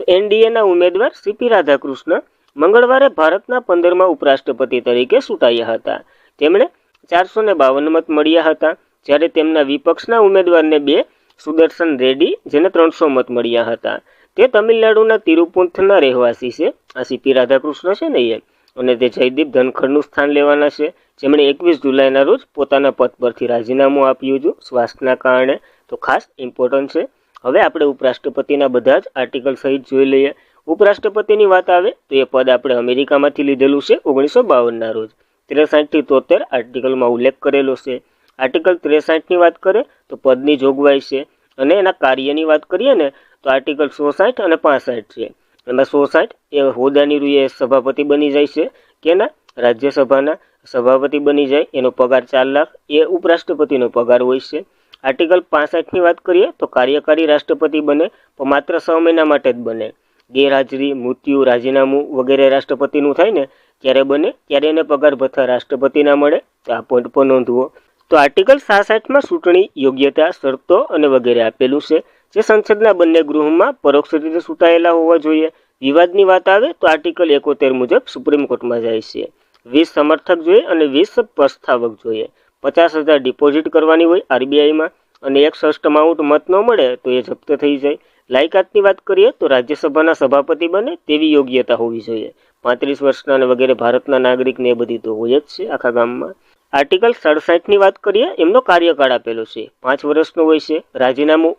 એનડીએના ઉમેદવાર સીપી રાધાકૃષ્ણ મંગળવારે ભારતના 15મા ઉપરાષ્ટ્રપતિ તરીકે ચૂંટાયા હતા. તેમણે 452 મત મળ્યા હતા, જ્યારે તેમના વિપક્ષના ઉમેદવારને 2 સુદર્શન રેડ્ડી જેને 300 મત મળ્યા હતા. તે તમિલનાડુના તિરુપુંથના રહેવાસી છે. આ સીપી રાધાકૃષ્ણ છે ને એ, અને તે જયદીપ ધનખડનું સ્થાન લેવાના છે, જેમણે 21 જુલાઈના રોજ પોતાના પદ પરથી રાજીનામું આપ્યું હતું સ્વાસ્થ્યના કારણે. તો ખાસ ઇમ્પોર્ટન્ટ છે. હવે આપણે ઉપરાષ્ટ્રપતિના બધા જ આર્ટિકલ સહિત જોઈ લઈએ. ઉપરાષ્ટ્રપતિની વાત આવે તો એ પદ આપણે અમેરિકામાંથી લીધેલું છે 1952ના રોજ. 63 થી 73 આર્ટિકલમાં ઉલ્લેખ કરેલો છે. આર્ટિકલ 63ની વાત કરે તો પદની જોગવાઈ છે, અને એના કાર્યની વાત કરીએ ને તો આર્ટિકલ 160 અને 65 છે. એમાં 160 એ હોદ્દાની રૂએ સભાપતિ બની જાય છે, કેના રાજ્યસભાના સભાપતિ બની જાય, એનો પગાર 4 લાખ એ ઉપરાષ્ટ્રપતિનો પગાર હોય છે. આર્ટિકલ 65ની વાત કરીએ તો કાર્યકારી રાષ્ટ્રપતિ બને, પણ માત્ર 6 મહિના માટે જ બને. ગેરહાજરી, મૃત્યુ, રાજીનામું વગેરે રાષ્ટ્રપતિનું થાય ને ત્યારે બને, ત્યારે એને પગાર ભથ્થા રાષ્ટ્રપતિના મળે. તો આ પોઈન્ટ પર નોંધવો. તો આર્ટિકલ 66માં ચૂંટણી યોગ્યતા, શરતો અને વગેરે આપેલું છે, જે સંસદના બંને ગૃહમાં પરોક્ષ રીતે ચૂંટાયેલા હોવા જોઈએ. વિવાદની વાત આવે તો આર્ટિકલ 71 મુજબ સુપ્રીમ કોર્ટમાં જાય છે. 20 સમર્થક જોઈએ અને 20 પ્રસ્તાવક જોઈએ. 50,000 ડિપોઝિટ કરવાની હોય આરબીઆઈમાં, અને 1/6 અમાઉન્ટ મત ન મળે તો એ જપ્ત થઈ જાય. લાયકાતની વાત કરીએ તો રાજ્યસભાના સભાપતિ બને તેવી યોગ્યતા હોવી જોઈએ. 35 વર્ષના અને વગેરે ભારતના નાગરિકને એ બધી તો હોય જ છે આખા ગામમાં. આર્ટિકલ 67ની વાત કરીએ, એમનો કાર્યકાળ આપેલો છે, 5 વર્ષનો હોય છે. રાજીનામું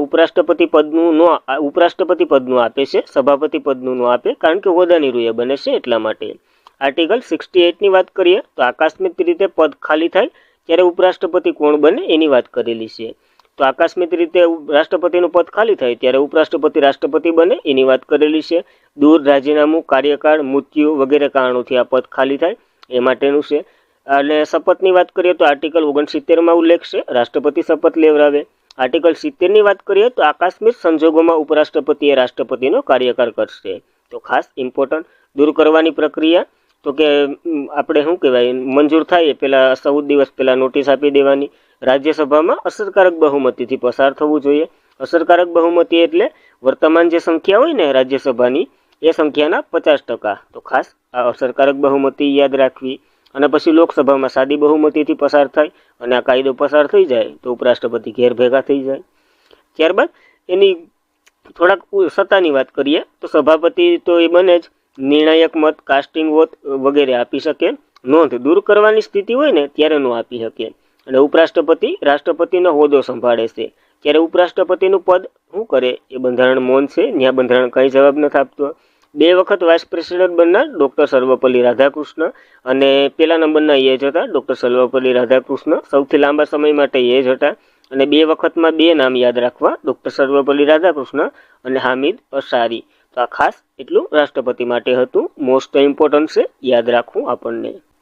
ઉપરાષ્ટ્રપતિ પદનું આપે છે, સભાપતિ પદનું ન આપે, કારણ કે હોદ્દાની રૂએ બને છે એટલા માટે. આર્ટિકલ 68ની વાત કરીએ તો આકસ્મિક રીતે પદ ખાલી થાય ત્યારે ઉપરાષ્ટ્રપતિ કોણ બને એની વાત કરેલી છે. તો આકસ્મિક રીતે રાષ્ટ્રપતિનું પદ ખાલી થાય ત્યારે ઉપરાષ્ટ્રપતિ રાષ્ટ્રપતિ બને એની વાત કરેલી છે. દૂર, રાજીનામું, કાર્યકાળ, મૃત્યુ વગેરે કારણોથી આ પદ ખાલી થાય એ માટેનું છે. અને શપથની વાત કરીએ તો આર્ટિકલ 69માં ઉલ્લેખ છે, રાષ્ટ્રપતિ શપથ લેવડાવે. આર્ટિકલ 70ની વાત કરીએ તો આકસ્મિક સંજોગોમાં ઉપરાષ્ટ્રપતિએ રાષ્ટ્રપતિનો કાર્યકાળ કરશે. તો ખાસ ઇમ્પોર્ટન્ટ. દૂર કરવાની પ્રક્રિયા તો કે આપણે શું કહેવાય, મંજૂર થાય એ પહેલાં 14 દિવસ પહેલાં નોટિસ આપી દેવાની. રાજ્યસભામાં અસરકારક બહુમતીથી પસાર થવું જોઈએ. અસરકારક બહુમતી એટલે વર્તમાન જે સંખ્યા હોય ને રાજ્યસભાની એ સંખ્યાના 50%. તો ખાસ આ અસરકારક બહુમતી યાદ રાખવી. અને પછી લોકસભામાં સાદી બહુમતીથી પસાર થાય અને આ કાયદો પસાર થઈ જાય તો ઉપરાષ્ટ્રપતિ ઘેર ભેગા થઈ જાય. ત્યારબાદ એની થોડાક સત્તાની વાત કરીએ તો સભાપતિ તો એ બને જ, નિર્ણાયક મત, કાસ્ટિંગ વોટ વગેરે આપી શકે. નોંધ, દૂર કરવાની સ્થિતિ હોય ને ત્યારે નો આપી શકે. અને ઉપરાષ્ટ્રપતિ રાષ્ટ્રપતિનો હોદ્દો સંભાળે છે, ત્યારે ઉપરાષ્ટ્રપતિનું પદ શું કરે એ બંધારણ મૌન છે, ત્યાં બંધારણ કંઈ જવાબ નથી આપતો. 2 વખત વાઇસ પ્રેસિડેન્ટ બનનાર ડૉક્ટર સર્વપલ્લી રાધાકૃષ્ણ, અને પહેલા નંબરના એ જ હતા ડૉક્ટર સર્વપલ્લી રાધાકૃષ્ણ, સૌથી લાંબા સમય માટે એ જ હતા. અને 2 વખતમાં 2 નામ યાદ રાખવા, ડૉક્ટર સર્વપલ્લી રાધાકૃષ્ણ અને હામિદ અંસારી. તો આ ખાસ એટલું રાષ્ટ્રપતિ માટે હતું, મોસ્ટ ઇમ્પોર્ટન્ટ છે, યાદ રાખવું આપણને.